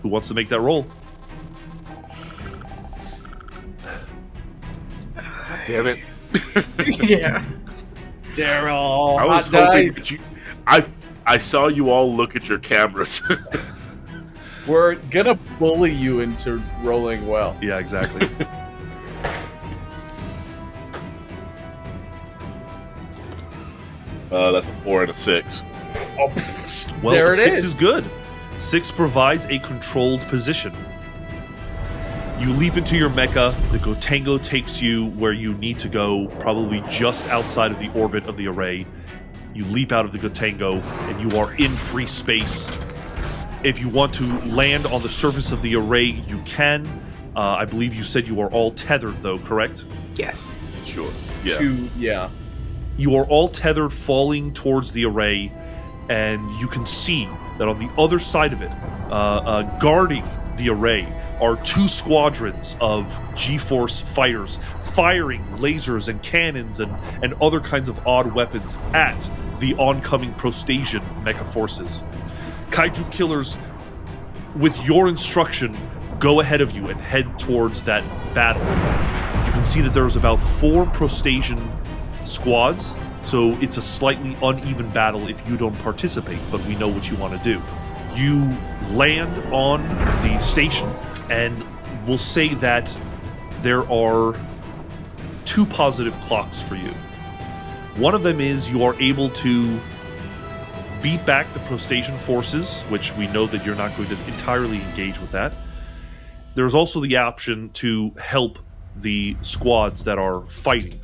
Who wants to make that roll? God damn it. Yeah. Darryl, I was hot hoping dice. that you... I saw you all look at your cameras. We're gonna bully you into rolling well. Yeah, exactly. That's a 4 and a 6. Oh, pfft, Well, there a it 6 is. is good. 6 provides a controlled position. You leap into your mecha. The Gotengo takes you where you need to go, probably just outside of the orbit of the array. You leap out of the Gotengo, and you are in free space. If you want to land on the surface of the array, you can. I believe you said you are all tethered, though, correct? Yes. Sure. Yeah. Yeah. You are all tethered, falling towards the array, and you can see that on the other side of it, guarding the array, are 2 squadrons of G-Force fighters firing lasers and cannons and other kinds of odd weapons at the oncoming Prostasian mecha forces. Kaiju killers, with your instruction, go ahead of you and head towards that battle. You can see that there's about 4 Prostasian squads, so it's a slightly uneven battle if you don't participate, but we know what you want to do. You land on the station, and we'll say that there are 2 positive clocks for you. One of them is you are able to beat back the Prostasian forces, which we know that you're not going to entirely engage with that. There's also the option to help the squads that are fighting.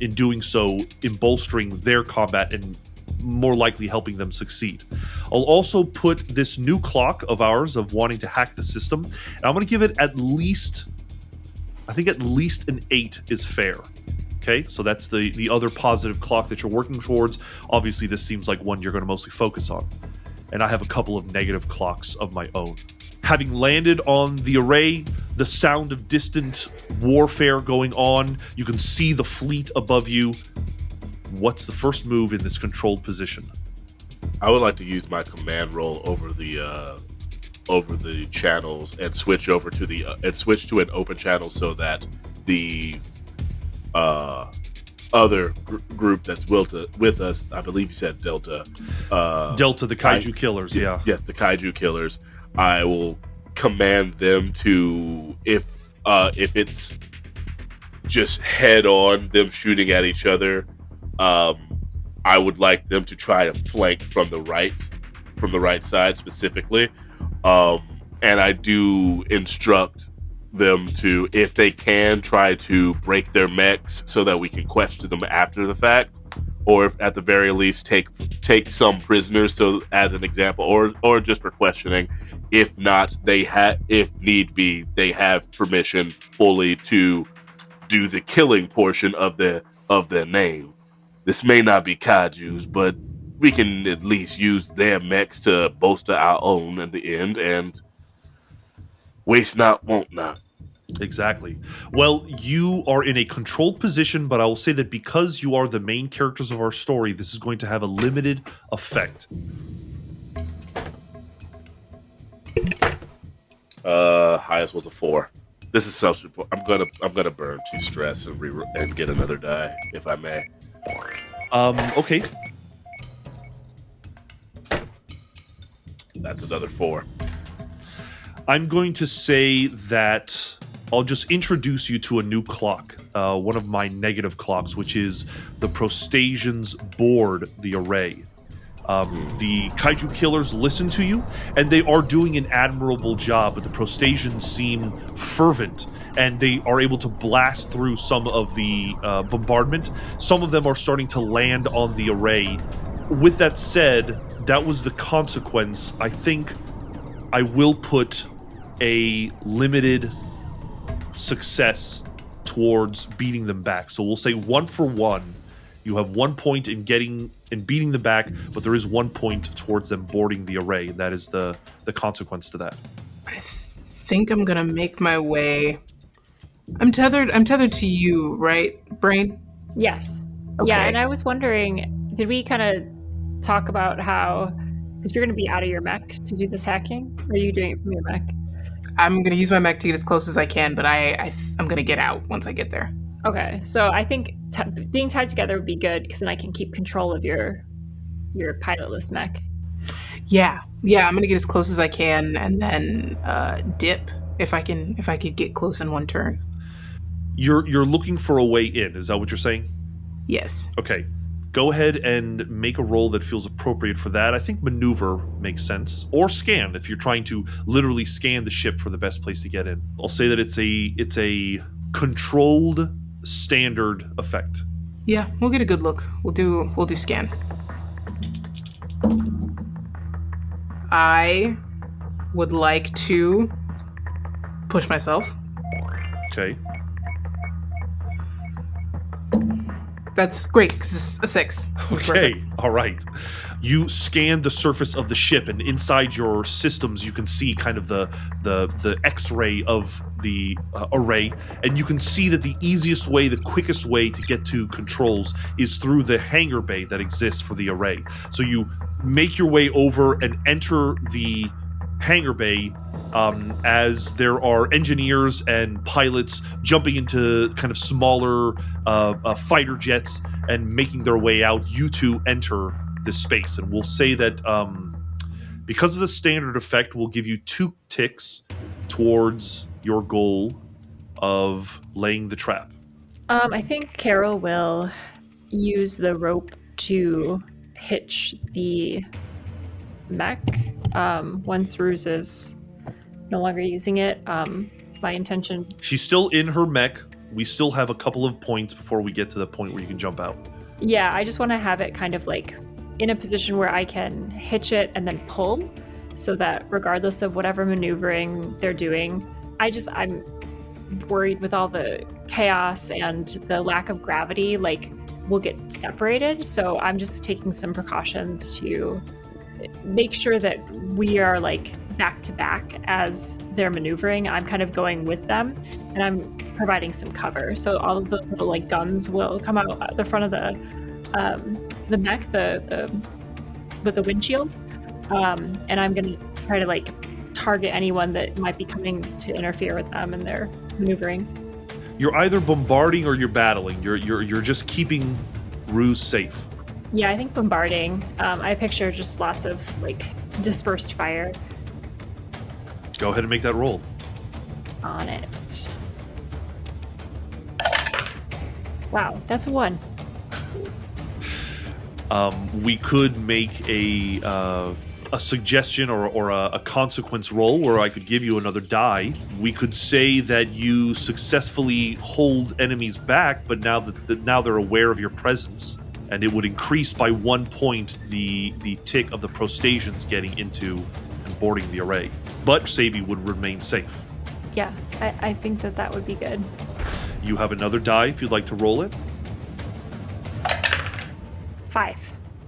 In doing so, in bolstering their combat and more likely helping them succeed. I'll also put this new clock of ours of wanting to hack the system, and I'm going to give it at least an 8 is fair. Okay, so that's the other positive clock that you're working towards. Obviously, this seems like one you're going to mostly focus on. And I have a couple of negative clocks of my own. Having landed on the array, the sound of distant warfare going on, you can see the fleet above you. What's the first move in this controlled position? I would like to use my command roll over the channels and switch over to switch to an open channel so that the other group that's with us, I believe you said Delta. Delta, the Kaiju killers, yeah. Yes, the Kaiju killers. I will command them to, if it's just head on them shooting at each other, I would like them to try to flank from the right side specifically. And I do instruct them to, if they can, try to break their mechs so that we can question them after the fact, or if, at the very least take some prisoners, so as an example, or just for questioning. If not, if need be, they have permission fully to do the killing portion of their name. This may not be Kaiju's, but we can at least use their mechs to bolster our own in the end, and waste not, want not. Exactly. Well, you are in a controlled position, but I will say that because you are the main characters of our story, this is going to have a limited effect. Highest was a 4. This is self-report. I'm gonna burn 2 stress and get another die, if I may. Okay. That's another 4. I'm going to say that I'll just introduce you to a new clock, one of my negative clocks, which is the Prostasians board the array. The Kaiju killers listen to you, and they are doing an admirable job, but the Prostasians seem fervent, and they are able to blast through some of the bombardment. Some of them are starting to land on the array. With that said, that was the consequence. I think I will put a limited success towards beating them back. So we'll say 1 for 1. You have 1 point in beating them back, but there is 1 point towards them boarding the array, and that is the consequence to that. I think I'm gonna make my way. I'm tethered to you, right, Brain? Yes. Okay. Yeah, and I was wondering, did we kind of talk about how Because you're going to be out of your mech to do this hacking? Or are you doing it from your mech? I'm gonna use my mech to get as close as I can, but I'm gonna get out once I get there. Okay, so I think being tied together would be good because then I can keep control of your pilotless mech. Yeah, I'm gonna get as close as I can and then dip if I could get close in one turn. You're looking for a way in. Is that what you're saying? Yes. Okay. Go ahead and make a roll that feels appropriate for that. I think maneuver makes sense. Or scan if you're trying to literally scan the ship for the best place to get in. I'll say that it's a controlled standard effect. Yeah, we'll get a good look. We'll do scan. I would like to push myself. Okay. That's great, because it's a 6. Okay, all right. You scan the surface of the ship, and inside your systems, you can see kind of the X-ray of the array, and you can see that the easiest way, the quickest way to get to controls is through the hangar bay that exists for the array. So you make your way over and enter the hangar bay as there are engineers and pilots jumping into kind of smaller fighter jets and making their way out. You two enter this space, and we'll say that because of the standard effect, we'll give you 2 ticks towards your goal of laying the trap. I think Carol will use the rope to hitch the mech once Ruse is no longer using it. My intention... She's still in her mech. We still have a couple of points before we get to the point where you can jump out. Yeah, I just want to have it kind of like in a position where I can hitch it and then pull, so that regardless of whatever maneuvering they're doing, I'm worried with all the chaos and the lack of gravity, like we'll get separated. So I'm just taking some precautions to make sure that we are like back to back as they're maneuvering. I'm kind of going with them and I'm providing some cover. So all of those little like guns will come out at the front of the mech, with the windshield. And I'm going to try to like target anyone that might be coming to interfere with them in their maneuvering. You're either bombarding or you're battling. You're just keeping Ruse safe. Yeah, I think bombarding. I picture just lots of like dispersed fire. Go ahead and make that roll. On it. Wow, that's a 1. We could make a suggestion or a consequence roll where I could give you another die. We could say that you successfully hold enemies back, but now now they're aware of your presence, and it would increase by 1 point the tick of the Prostasians getting into and boarding the array. But Cebi would remain safe. Yeah, I think that would be good. You have another die if you'd like to roll it. 5.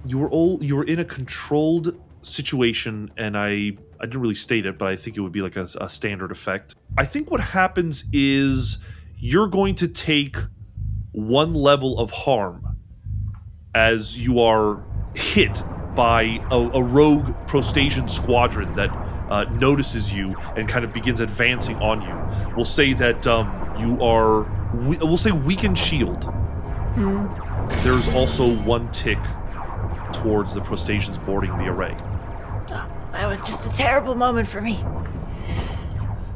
You were in a controlled situation, and I didn't really state it, but I think it would be like a standard effect. I think what happens is you're going to take 1 level of harm as you are hit by a rogue Prostasian squadron that notices you and kind of begins advancing on you. We'll say that you are... We'll say weakened shield. There's also 1 tick towards the Prostasians boarding the array. Oh, that was just a terrible moment for me.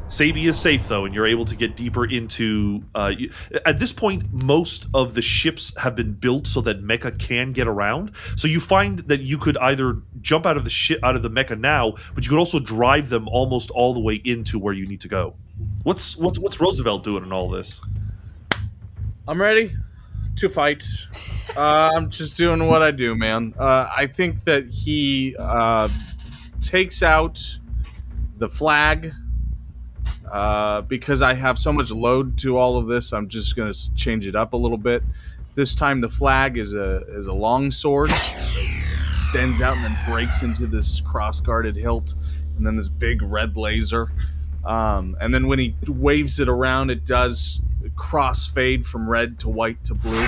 Cebi is safe, though, and you're able to get deeper into... at this point, most of the ships have been built so that Mecha can get around. So you find that you could either jump out of the Mecha now, but you could also drive them almost all the way into where you need to go. What's Roosevelt doing in all this? I'm ready to fight. I'm just doing what I do, man. I think that he takes out the flag. Because I have so much load to all of this, I'm just going to change it up a little bit. This time the flag is a long sword. Extends out and then breaks into this cross-guarded hilt. And then this big red laser. And then when he waves it around, it does crossfade from red to white to blue.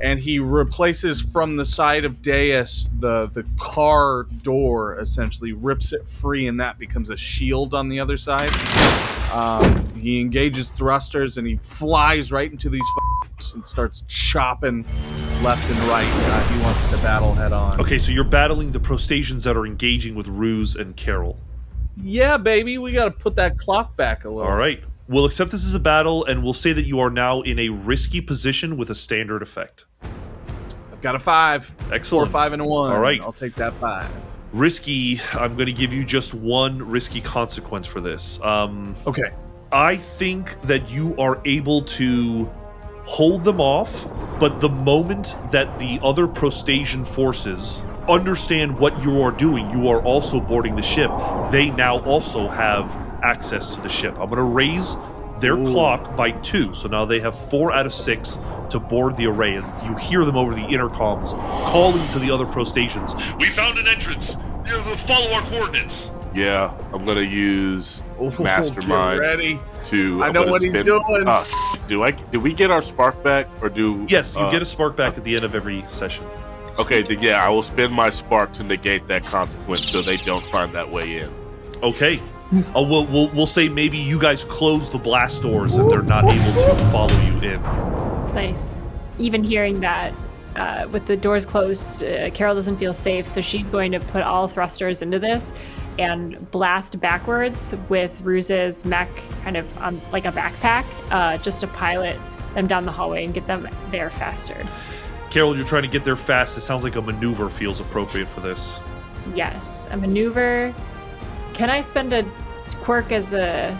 And he replaces from the side of dais the car door, essentially rips it free, and that becomes a shield on the other side. He engages thrusters and he flies right into these and starts chopping left and right. He wants to battle head on. Okay, so you're battling the Prostasians that are engaging with Ruse and Carol. Yeah, baby, we got to put that clock back a little. All right. We'll accept this as a battle, and we'll say that you are now in a risky position with a standard effect. I've got a 5. Excellent. 4, 5, and a 1. All right. I'll take that 5. Risky, I'm going to give you just one risky consequence for this. Okay. I think that you are able to hold them off, but the moment that the other Prostasian forces understand what you are doing, you are also boarding the ship. They now also have access to the ship. I'm going to raise their clock by 2, so now they have 4 out of 6 to board the array as you hear them over the intercoms calling to the other Prostasians. We found an entrance. Follow our coordinates. Yeah, I'm gonna use Mastermind Get ready. to. I know what he's doing. Do we get our spark back, or do? Yes, you get a spark back at the end of every session. Okay, then yeah, I will spend my spark to negate that consequence, so they don't find that way in. Okay. We'll say maybe you guys close the blast doors and they're not able to follow you in. Nice. Even hearing that, with the doors closed, Carol doesn't feel safe, so she's going to put all thrusters into this and blast backwards with Ruse's mech kind of on like a backpack, just to pilot them down the hallway and get them there faster. Carol, you're trying to get there fast. It sounds like a maneuver feels appropriate for this. Yes, a maneuver. Can I spend a quirk as a...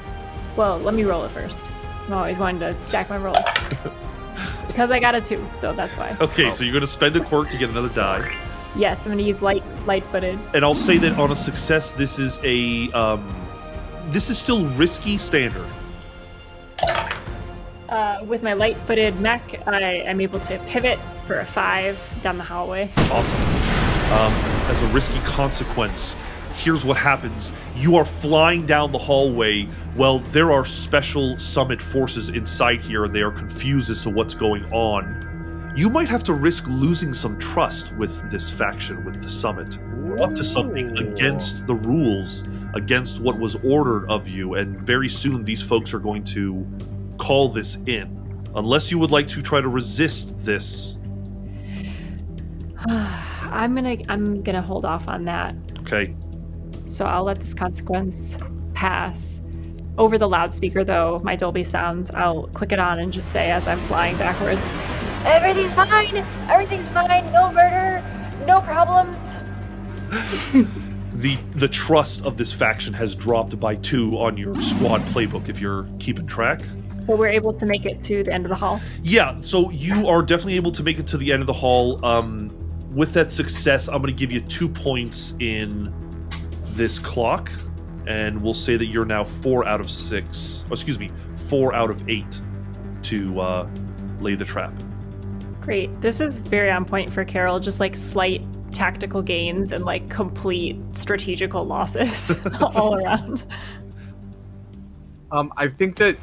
Well, let me roll it first. I'm always wanting to stack my rolls. Because I got a 2, so that's why. Okay, so you're going to spend a quirk to get another die. Yes, I'm going to use light-footed. And I'll say that on a success, this is a... this is still risky standard. With my light-footed mech, I'm able to pivot for a 5 down the hallway. Awesome. As a risky consequence, here's what happens. You are flying down the hallway. Well, there are special summit forces inside here, and they are confused as to what's going on. You might have to risk losing some trust with this faction, with the summit. You're up to something against the rules, against what was ordered of you, and very soon these folks are going to call this in. Unless you would like to try to resist this. I'm gonna hold off on that. Okay. So I'll let this consequence pass. Over the loudspeaker, though, my Dolby sounds, I'll click it on and just say as I'm flying backwards, "Everything's fine! Everything's fine! No murder! No problems!" The trust of this faction has dropped by 2 on your squad playbook, if you're keeping track. But we're able to make it to the end of the hall. Yeah, so you are definitely able to make it to the end of the hall. With that success, I'm going to give you 2 points in this clock, and we'll say that you're now 4 out of 6. Oh, excuse me, 4 out of 8 to lay the trap. Great. This is very on point for Carol. Just like slight tactical gains and like complete strategical losses all around. I think that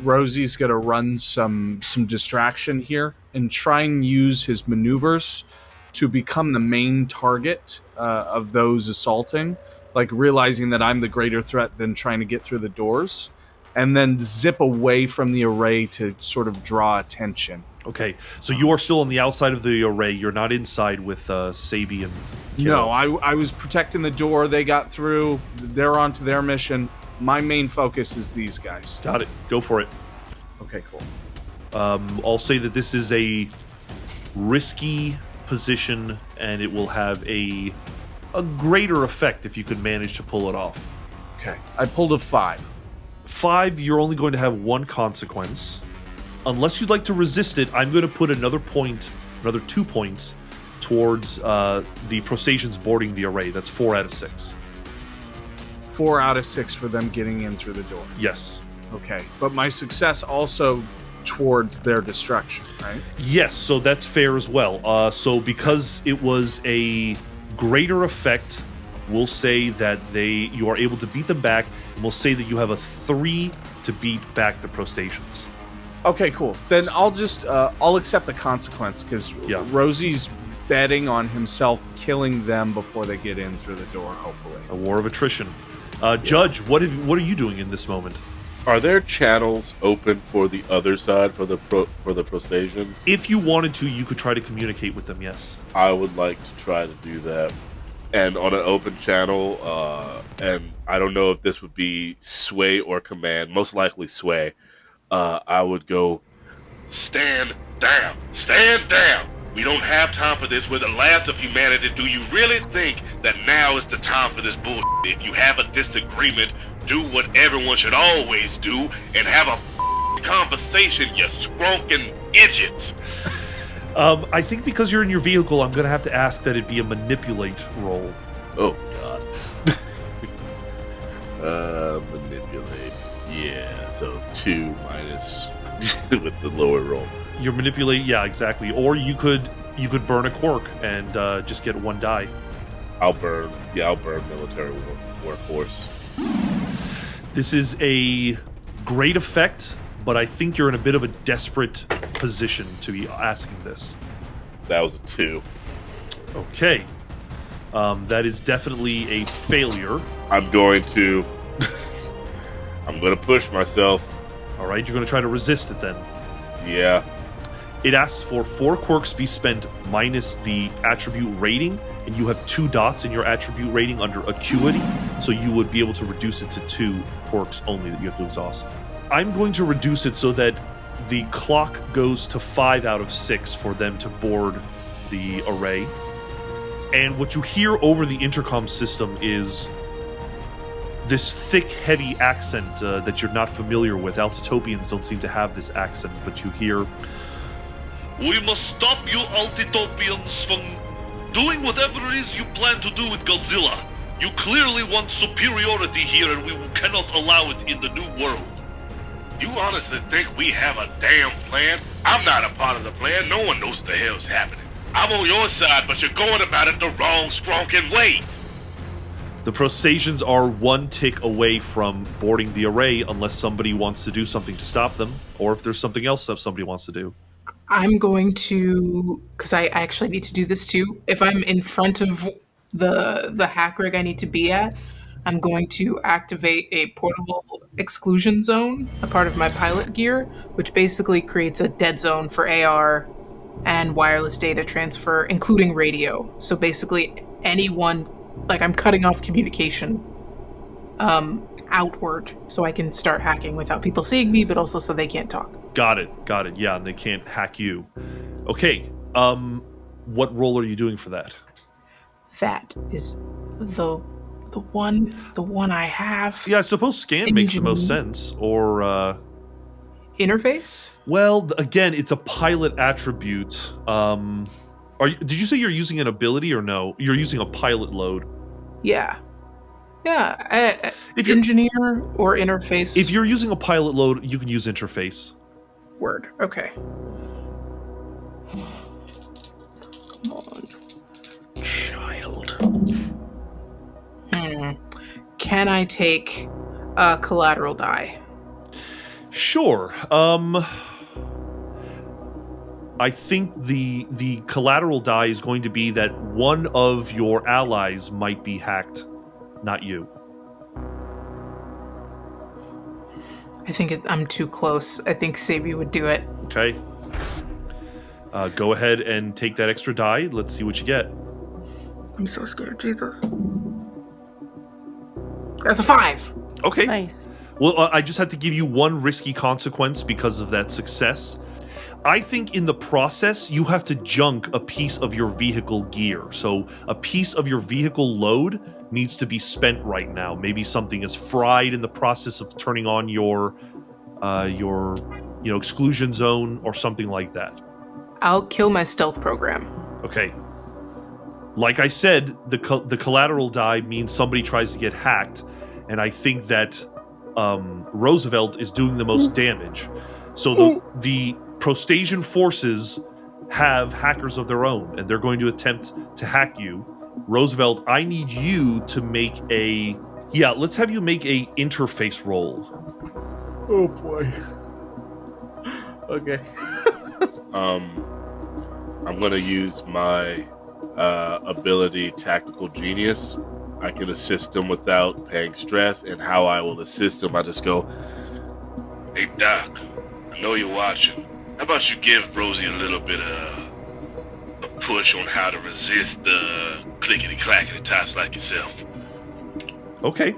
Rosie's going to run some distraction here and try and use his maneuvers to become the main target of those assaulting, like realizing that I'm the greater threat than trying to get through the doors, and then zip away from the array to sort of draw attention. Okay, so you are still on the outside of the array. You're not inside with Cebi and Carol. No, I was protecting the door. They got through. They're on to their mission. My main focus is these guys. Got it. Go for it. Okay, cool. I'll say that this is a risky position, and it will have a greater effect if you could manage to pull it off. Okay, I pulled a 5. 5, you're only going to have 1 consequence. Unless you'd like to resist it, I'm going to put another 2 points towards the Prostasians boarding the array. That's 4 out of 6. 4 out of 6 for them getting in through the door. Yes. Okay, but my success also towards their destruction, right? Yes, so that's fair as well. So because it was a greater effect, we'll say that you are able to beat them back, And we'll say that you have a 3 to beat back the Prostasians. Okay, cool. Then I'll just I'll accept the consequence because Rosie's betting on himself killing them before they get in through the door. Hopefully, a war of attrition. Judge, what are you doing in this moment? Are there channels open for the other side for the Prostasians? If you wanted to, you could try to communicate with them. Yes, I would like to try to do that, and on an open channel. And I don't know if this would be sway or command. Most likely sway. I would go, stand down, stand down. We don't have time for this. We're the last of humanity. Do you really think that now is the time for this bullshit? If you have a disagreement, do what everyone should always do and have a conversation, you scrunkin' idiots. I think because you're in your vehicle, I'm going to have to ask that it be a manipulate roll. Oh, God. Manipulate. Yeah, so 2 minus with the lower roll. You manipulate, yeah, exactly. Or you could burn a quirk and just get 1 die. I'll burn military workforce. This is a great effect, but I think you're in a bit of a desperate position to be asking this. That was a 2. Okay. That is definitely a failure. I'm going to push myself. All right, you're going to try to resist it then. Yeah. It asks for 4 quirks be spent minus the attribute rating, and you have 2 dots in your attribute rating under acuity, so you would be able to reduce it to 2 quirks only that you have to exhaust. I'm going to reduce it so that the clock goes to 5 out of 6 for them to board the array. And what you hear over the intercom system is this thick, heavy accent that you're not familiar with. Altitopians don't seem to have this accent, but you hear, "We must stop you Altitopians from doing whatever it is you plan to do with Godzilla. You clearly want superiority here, and we cannot allow it in the new world." You honestly think we have a damn plan? I'm not a part of the plan. No one knows what the hell's happening. I'm on your side, but you're going about it the wrong, stronkin' way. the Prostasians are 1 tick away from boarding the array unless somebody wants to do something to stop them, or if there's something else that somebody wants to do. I'm going to, because I actually need to do this too. If I'm in front of the hack rig I need to be at, I'm going to activate a portable exclusion zone, a part of my pilot gear, which basically creates a dead zone for AR and wireless data transfer, including radio. So basically anyone, like I'm cutting off communication outward so I can start hacking without people seeing me, but also so they can't talk. Got it. Yeah, and they can't hack you. Okay, what role are you doing for that? That is the one I have. Yeah, I suppose scan makes the most sense, or interface? Well, again, it's a pilot attribute. Did you say you're using an ability or no? You're using a pilot load. Yeah. If engineer or interface. If you're using a pilot load, you can use interface. Word. Okay. Come on, child. Can I take a collateral die? Sure. I think the collateral die is going to be that one of your allies might be hacked, not you. I think I'm too close. I think Cebi would do it. Okay. Go ahead and take that extra die. Let's see what you get. I'm so scared, Jesus. That's a 5. Okay. Nice. Well, I just have to give you 1 risky consequence because of that success. I think in the process, you have to junk a piece of your vehicle gear. So a piece of your vehicle load needs to be spent right now. Maybe something is fried in the process of turning on your exclusion zone or something like that. I'll kill my stealth program. Okay. Like I said, the collateral die means somebody tries to get hacked, and I think that Roosevelt is doing the most damage. So the Prostasian forces have hackers of their own, and they're going to attempt to hack you. Roosevelt, I need you to make a Yeah, let's have you make a interface roll. Oh boy. Okay. I'm gonna use my ability, Tactical Genius. I can assist him without paying stress, and how I will assist him, I just go, Hey, Doc, I know you're watching. How about you give Rosie a little bit of a push on how to resist the clickety-clackety types like yourself? Okay.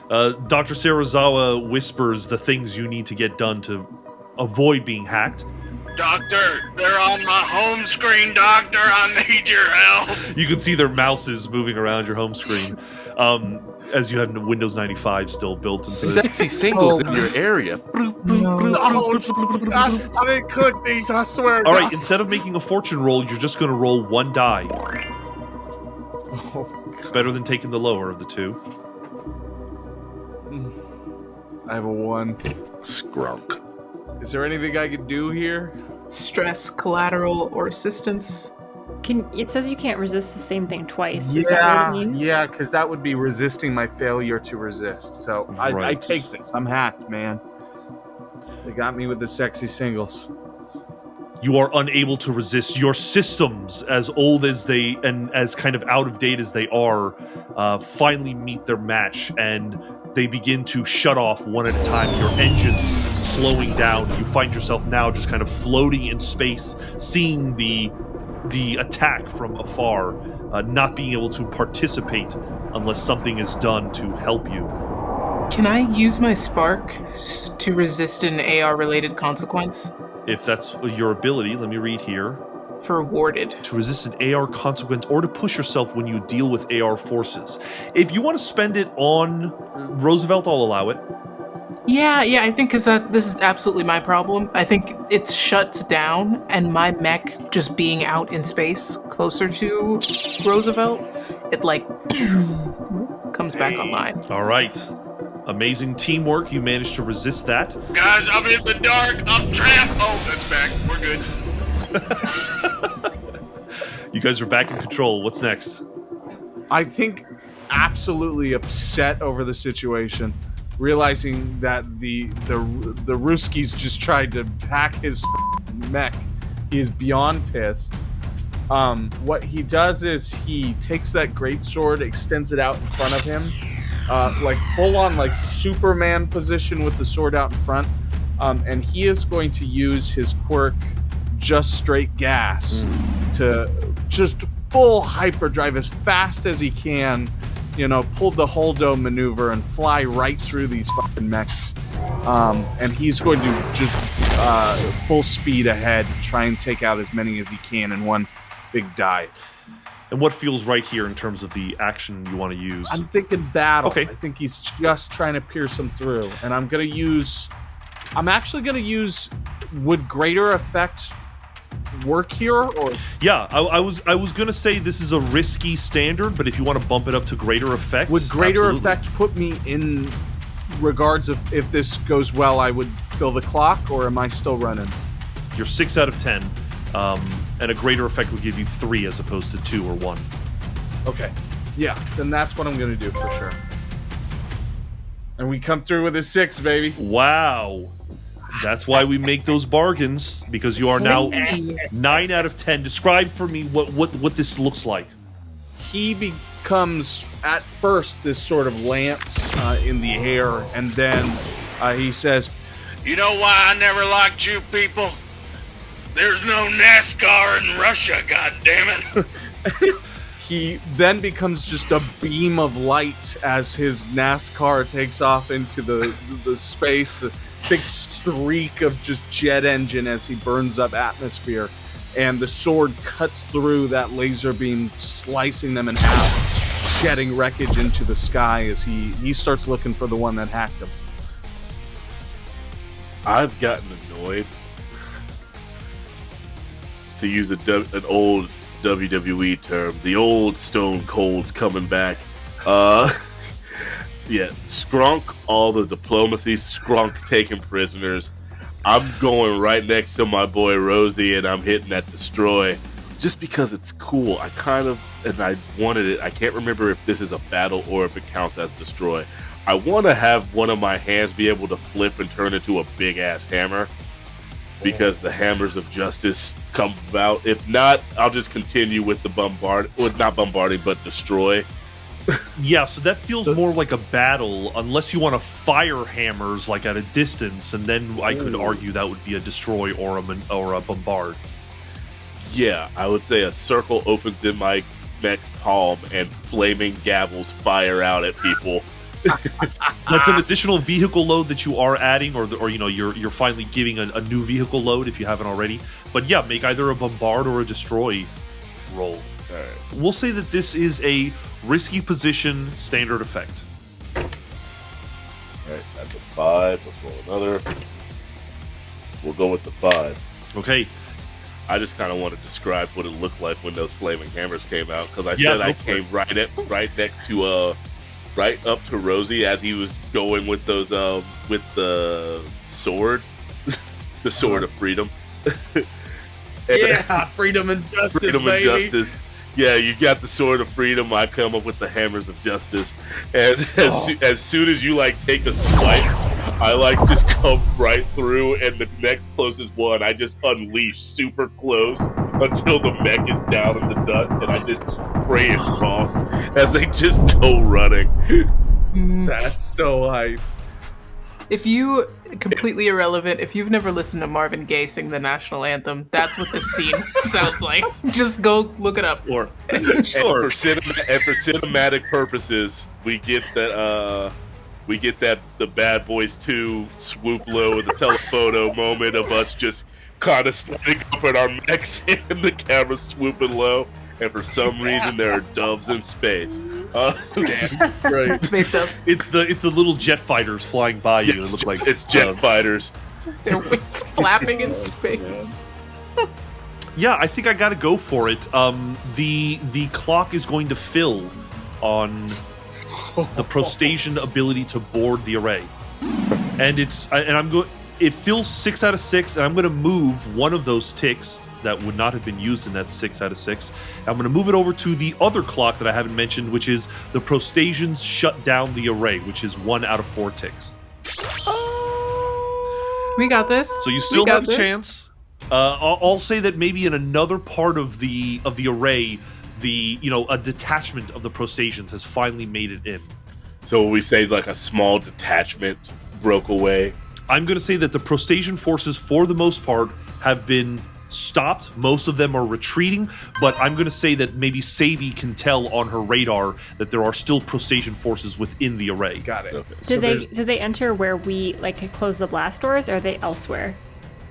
Dr. Sarazawa whispers the things you need to get done to avoid being hacked. Doctor, they're on my home screen, Doctor. I need your help. You can see their mouses moving around your home screen, as you have Windows 95 still built into it. sexy singles in your area. No. I didn't click these, I swear. All right, instead of making a fortune roll, you're just going to roll one die. It's better than taking the lower of the two. I have a 1. Skrunk. Is there anything I can do here? Stress, collateral, or assistance. It says you can't resist the same thing twice. Is that what it means? Yeah, because that would be resisting my failure to resist. So I Right. take this. I'm hacked, man. They got me with the sexy singles. You are unable to resist. Your systems, as old as they and as kind of out of date as they are, finally meet their match, and they begin to shut off one at a time. Your engines slowing down. You find yourself now just kind of floating in space, seeing the attack from afar, not being able to participate unless something is done to help you. Can I use my spark to resist an AR-related consequence? If that's your ability, let me read here. For warded. To resist an AR consequence or to push yourself when you deal with AR forces. If you want to spend it on Roosevelt, I'll allow it. Yeah, I think because this is absolutely my problem. I think it shuts down, and my mech just being out in space closer to Roosevelt, it comes back online. All right. Amazing teamwork. You managed to resist that. Guys, I'm in the dark. I'm trapped. Oh, that's back. We're good. You guys are back in control. What's next? I think absolutely upset over the situation, realizing that the Ruskies just tried to hack his mech. He is beyond pissed. What he does is he takes that greatsword, extends it out in front of him, full on Superman position with the sword out in front, and he is going to use his quirk, Just Straight Gas, to just full hyperdrive as fast as he can, pull the holdo maneuver and fly right through these fucking mechs. And he's going to just full speed ahead, try and take out as many as he can in one big dive. And what feels right here in terms of the action you want to use? I'm thinking battle. Okay. I think he's just trying to pierce him through. And I'm actually going to use, would greater effect work here? Or Yeah, I was gonna say this is a risky standard, but if you want to bump it up to greater effect, would greater absolutely. effect put me in regards of if this goes well, I would fill the clock, or am I still running? You're 6 out of 10, and a greater effect would give you 3 as opposed to 2 or 1. Okay. Yeah, then that's what I'm going to do for sure. And we come through with a 6, baby. Wow. That's why we make those bargains, because you are now 9 out of 10. Describe for me what this looks like. He becomes, at first, this sort of lance in the air, and then he says, You know why I never liked you people? There's no NASCAR in Russia, goddammit. he then becomes just a beam of light as his NASCAR takes off into the space. A big streak of just jet engine as he burns up atmosphere. And the sword cuts through that laser beam, slicing them in half, shedding wreckage into the sky as he starts looking for the one that hacked him. I've gotten annoyed, to use an old WWE term. The old Stone Cold's coming back. Yeah, Skrunk, all the diplomacy, Skrunk taking prisoners. I'm going right next to my boy Rosie, and I'm hitting that destroy. just because it's cool, I wanted it. I can't remember if this is a battle or if it counts as destroy. I want to have one of my hands be able to flip and turn into a big ass hammer, because the hammers of justice come about. If not, I'll just continue with the not bombarding, but destroy. Yeah, so that feels more like a battle, unless you want to fire hammers like at a distance, and then I could argue that would be a destroy or a bombard. Yeah, I would say a circle opens in my mech's palm and flaming gavels fire out at people. That's an additional vehicle load that you are adding, or you're finally giving a new vehicle load if you haven't already. But yeah, make either a bombard or a destroy roll. All right. We'll say that this is a risky position standard effect. All right, that's a 5. Let's roll another. We'll go with the 5. Okay. I just kind of want to describe what it looked like when those flaming hammers came out, because I said I came right next to right up to Rosie as he was going with those with the sword, the sword of freedom. Freedom and justice, freedom baby. and justice. Yeah, you got the sword of freedom. I come up with the hammers of justice, and as soon as you take a swipe, I just come right through, and the next closest one, I just unleash super close until the mech is down in the dust, and I just spray it across as they just go running. That's so hype. If you completely irrelevant, if you've never listened to Marvin Gaye sing the national anthem, that's what this scene sounds like. Just go look it up. Or And for cinematic purposes, we get that the Bad Boys 2 swoop low with the telephoto moment of us just kind of standing up at our mechs and the camera swooping low. And for some reason, there are doves in space. That's great. Space doves. it's the little jet fighters flying by you. It's, It look like it's jet fighters. Their wings flapping in space. Yeah, I think I got to go for it. The clock is going to fill on the Prostasian ability to board the array, and I'm going. It fills 6 out of 6, and I'm going to move one of those ticks that would not have been used in that 6 out of 6. I'm going to move it over to the other clock that I haven't mentioned, which is the Prostasians shut down the array, which is 1 out of 4 ticks. We got this. So you still have a chance. I'll say that maybe in another part of the array, a detachment of the Prostasians has finally made it in. So we say a small detachment broke away. I'm going to say that the Prostasian forces, for the most part, have been stopped. Most of them are retreating, but I'm going to say that maybe Cebi can tell on her radar that there are still Prostasian forces within the array. Got it. Okay. Did they enter where we close the blast doors, or are they elsewhere?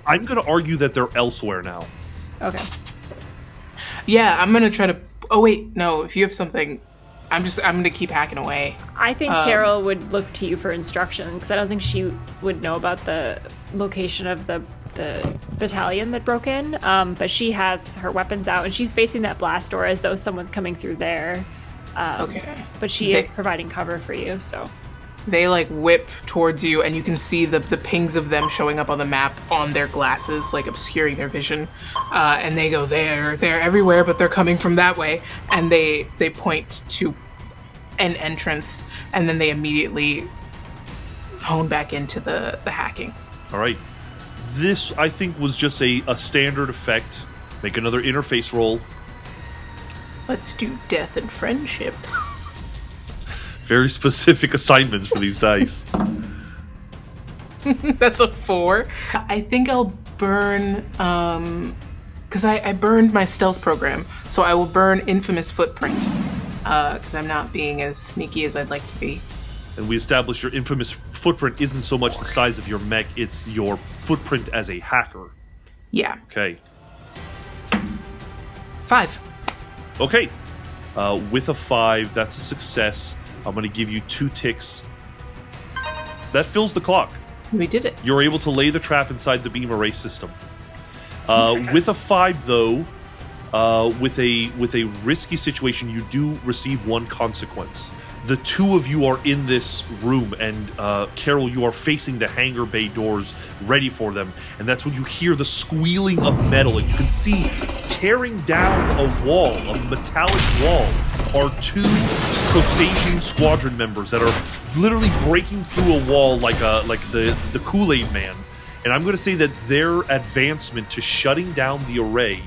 I'm going to argue that they're elsewhere now. Okay. Yeah, I'm gonna try to. Oh wait, no. If you have something, I'm gonna keep hacking away. I think Carol would look to you for instruction, because I don't think she would know about the location of the battalion that broke in. But she has her weapons out, and she's facing that blast door as though someone's coming through there. Okay. But she is providing cover for you, so. They whip towards you, and you can see the pings of them showing up on the map on their glasses, obscuring their vision. And they go, they're everywhere, but they're coming from that way. And they point to an entrance, and then they immediately hone back into the hacking. All right. This, I think, was just a standard effect. Make another interface roll. Let's do death and friendship. Very specific assignments for these dice. That's a 4. I think I'll burn, because I burned my stealth program, so I will burn Infamous Footprint, because I'm not being as sneaky as I'd like to be. And we established your infamous footprint isn't so much the size of your mech, it's your footprint as a hacker. Yeah. Okay. 5. Okay. With a 5, that's a success. I'm going to give you 2 ticks. That fills the clock. We did it. You're able to lay the trap inside the beam array system. With a 5, though, with a risky situation, you do receive 1 consequence. the two of you are in this room, and Carol, you are facing the hangar bay doors, ready for them. And that's when you hear the squealing of metal, and you can see tearing down a wall, a metallic wall, are two Prostasian squadron members that are literally breaking through a wall like the Kool-Aid Man. And I'm going to say that their advancement to shutting down the array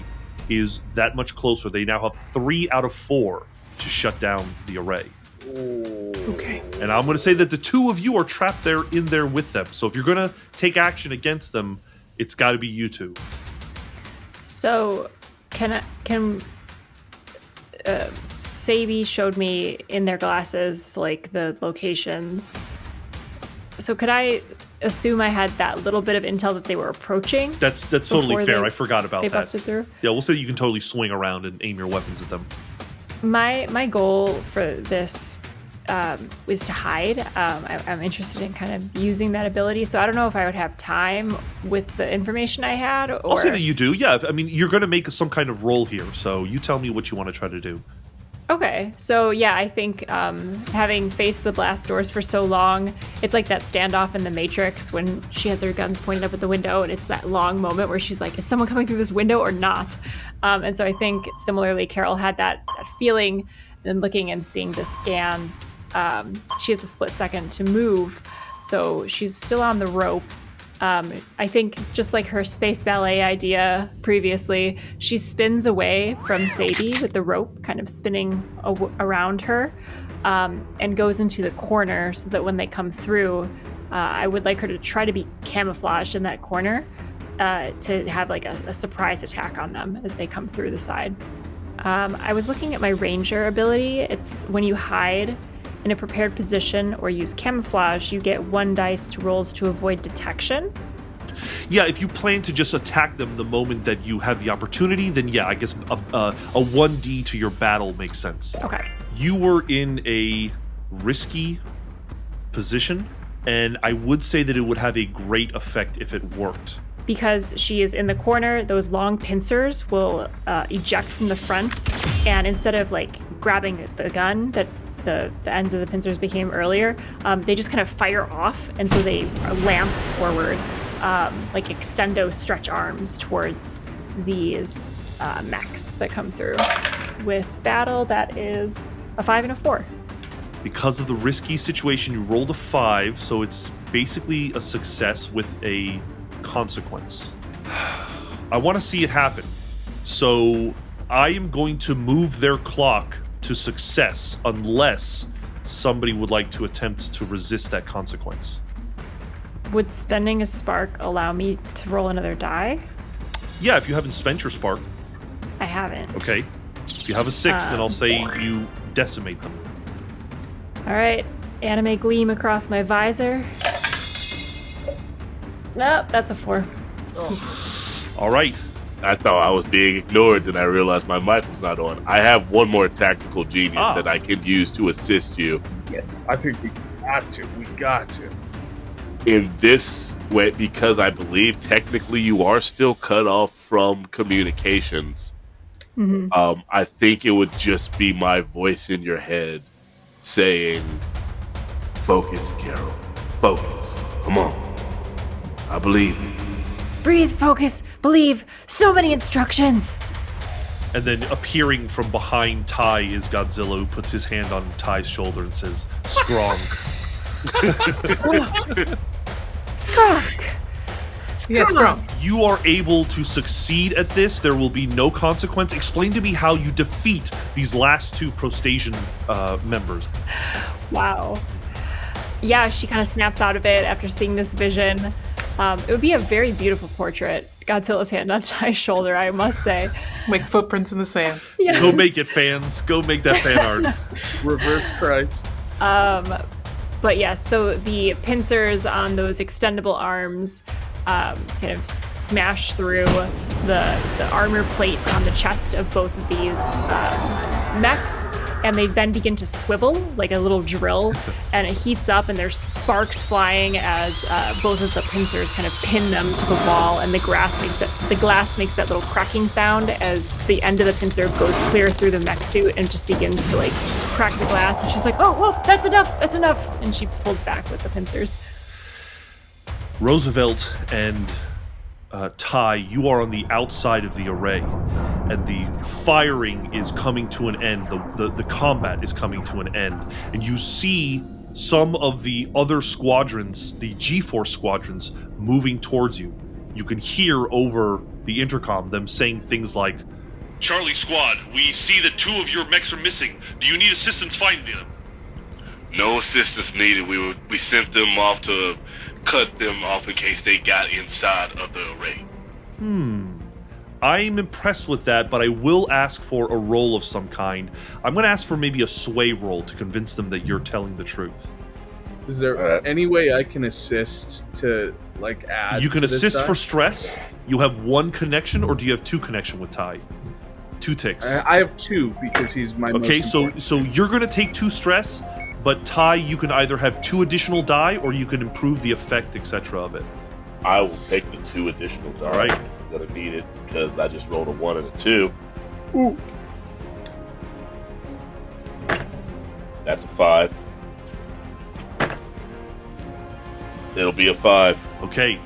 is that much closer. They now have 3 out of 4 to shut down the array. Okay. And I'm going to say that the two of you are trapped there in there with them. So if you're going to take action against them, it's got to be you two. So can Cebi showed me in their glasses like the locations. So could I assume I had that little bit of intel that they were approaching? That's totally fair. I forgot about that. They busted through? Yeah, we'll say you can totally swing around and aim your weapons at them. My goal for this is to hide. I'm interested in kind of using that ability, so I don't know if I would have time with the information I had. Or... I'll say that you do. Yeah, I mean, you're going to make some kind of roll here, so you tell me what you want to try to do. Okay, so yeah, I think having faced the blast doors for so long, it's like that standoff in The Matrix when she has her guns pointed up at the window, and it's that long moment where she's like, is someone coming through this window or not? And so I think similarly, Carol had that feeling, and looking and seeing the scans, she has a split second to move, so she's still on the rope. I think just like her space ballet idea previously, she spins away from Cebi with the rope kind of spinning around her, and goes into the corner so that when they come through, I would like her to try to be camouflaged in that corner to have like a surprise attack on them as they come through the side. I was looking at my ranger ability. It's when you hide in a prepared position or use camouflage, you get 1 dice to rolls to avoid detection. Yeah, if you plan to just attack them the moment that you have the opportunity, then yeah, I guess a 1d to your battle makes sense. Okay. You were in a risky position, and I would say that it would have a great effect if it worked. Because she is in the corner, those long pincers will eject from the front, and instead of like grabbing the gun that the ends of the pincers became earlier, they just kind of fire off, and so they lance forward, like extendo stretch arms towards these mechs that come through. With battle, that is a 5 and a 4. Because of the risky situation, you rolled a 5, so it's basically a success with a consequence. I want to see it happen, so I am going to move their clock to success unless somebody would like to attempt to resist that consequence. Would spending a spark allow me to roll another die? Yeah, if you haven't spent your spark. I haven't. Okay. If you have a 6, then I'll say you decimate them. All right. Anime gleam across my visor. Nope, that's a 4. All right. I thought I was being ignored, then I realized my mic was not on. I have one more tactical genius that I can use to assist you. Yes, I think we got to. In this way, because I believe technically you are still cut off from communications, I think it would just be my voice in your head saying, focus, Carol. Focus. Come on. I believe. Breathe, focus, believe. So many instructions. And then appearing from behind Ty is Godzilla, who puts his hand on Ty's shoulder and says, "Strong." Skronk. Yeah, strong. You are able to succeed at this. There will be no consequence. Explain to me how you defeat these last 2 Prostasian members. Wow. Yeah, she kind of snaps out of it after seeing this vision. It would be a very beautiful portrait. Godzilla's hand on Ty's shoulder, I must say. Make footprints in the sand. Yes. Go make it, fans. Go make that fan art. Reverse Christ. But yes, so the pincers on those extendable arms kind of smash through the armor plates on the chest of both of these mechs. and they then begin to swivel like a little drill, and it heats up, and there's sparks flying as both of the pincers kind of pin them to the wall, and the glass makes that little cracking sound as the end of the pincer goes clear through the mech suit and just begins to like crack the glass. And she's like, "Oh, whoa, that's enough," and she pulls back with the pincers. Roosevelt and Ty, you are on the outside of the array, and the firing is coming to an end. The combat is coming to an end, and you see some of the other squadrons, the G-Force squadrons, moving towards you. You can hear over the intercom them saying things like, Charlie Squad, we see that 2 of your mechs are missing. Do you need assistance finding them? No assistance needed. We sent them off to cut them off in case they got inside of the array. I'm impressed with that, but I will ask for a roll of some kind. I'm going to ask for maybe a sway roll to convince them that you're telling the truth. Is there any way I can assist to like add? You can to this assist die? for stress. You have 1 connection, or do you have 2 connection with Ty? 2 ticks. I have 2 because he's my. Okay, most so important. you're going to take 2 stress, but Ty, you can either have 2 additional die, or you can improve the effect, etc. of it. I will take the 2 additional die. All right. I'm gonna need it because I just rolled a 1 and a 2. Ooh. That's a 5. It'll be a 5. Okay,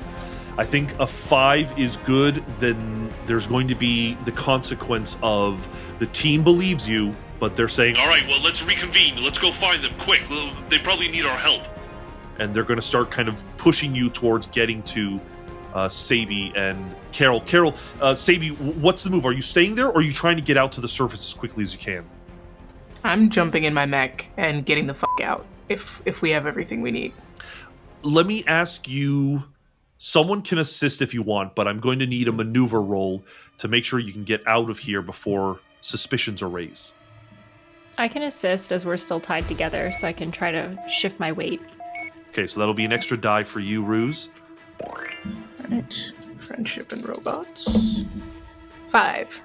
I think a 5 is good. Then there's going to be the consequence of the team believes you, but they're saying, All right, well, let's reconvene. Let's go find them, quick. They probably need our help. and they're going to start kind of pushing you towards getting to Cebi and Carol. Cebi, what's the move? Are you staying there, or are you trying to get out to the surface as quickly as you can? I'm jumping in my mech and getting the fuck out if we have everything we need. Let me ask you, someone can assist if you want, but I'm going to need a maneuver roll to make sure you can get out of here before suspicions are raised. I can assist as we're still tied together, so I can try to shift my weight. Okay, so that'll be an extra die for you, Ruse. Right. Friendship and robots. 5.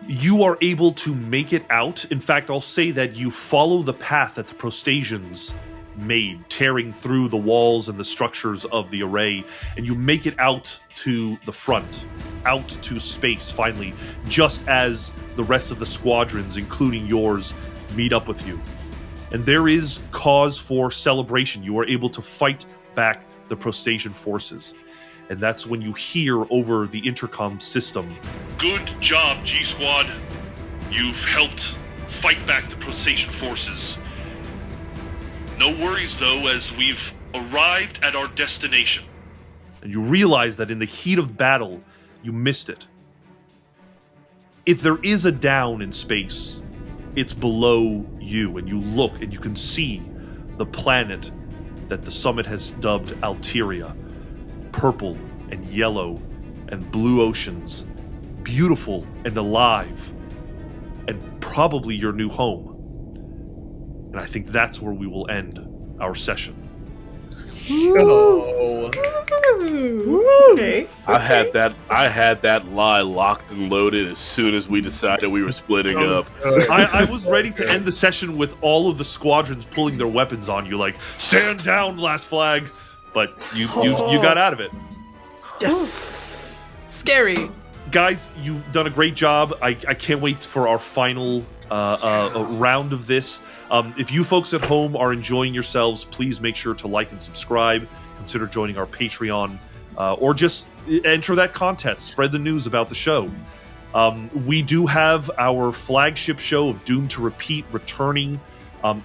You are able to make it out. In fact, I'll say that you follow the path that the Prostasians made, tearing through the walls and the structures of the array, and you make it out to the front, out to space, finally, just as the rest of the squadrons, including yours, meet up with you. And there is cause for celebration. You are able to fight back the Prostasian forces. And that's when you hear over the intercom system, Good job, G-Squad. You've helped fight back the Prostasian forces. No worries, though, as we've arrived at our destination. and you realize that in the heat of battle, you missed it. If there is a down in space, it's below you, and you look and you can see the planet that the summit has dubbed Alteria. Purple and yellow and blue oceans, beautiful and alive, and probably your new home. And I think that's where we will end our session. Oh. Okay. I had that lie locked and loaded as soon as we decided we were splitting up. I was ready to end the session with all of the squadrons pulling their weapons on you, like, stand down, last flag. But you got out of it. Yes. Scary. Guys, you've done a great job. I can't wait for our final round of this. If you folks at home are enjoying yourselves, please make sure to like and subscribe. Consider joining our Patreon, or just enter that contest. Spread the news about the show. We do have our flagship show of Doom to Repeat returning.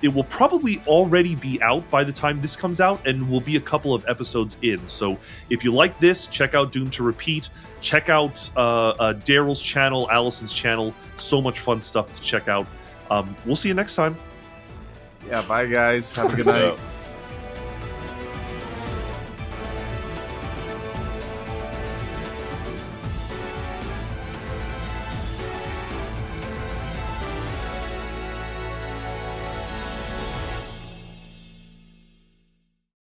It will probably already be out by the time this comes out, and will be a couple of episodes in. So if you like this, check out Doom to Repeat. Check out Darryl's channel, Allison's channel. So much fun stuff to check out. We'll see you next time. Yeah, bye guys. Have a good night.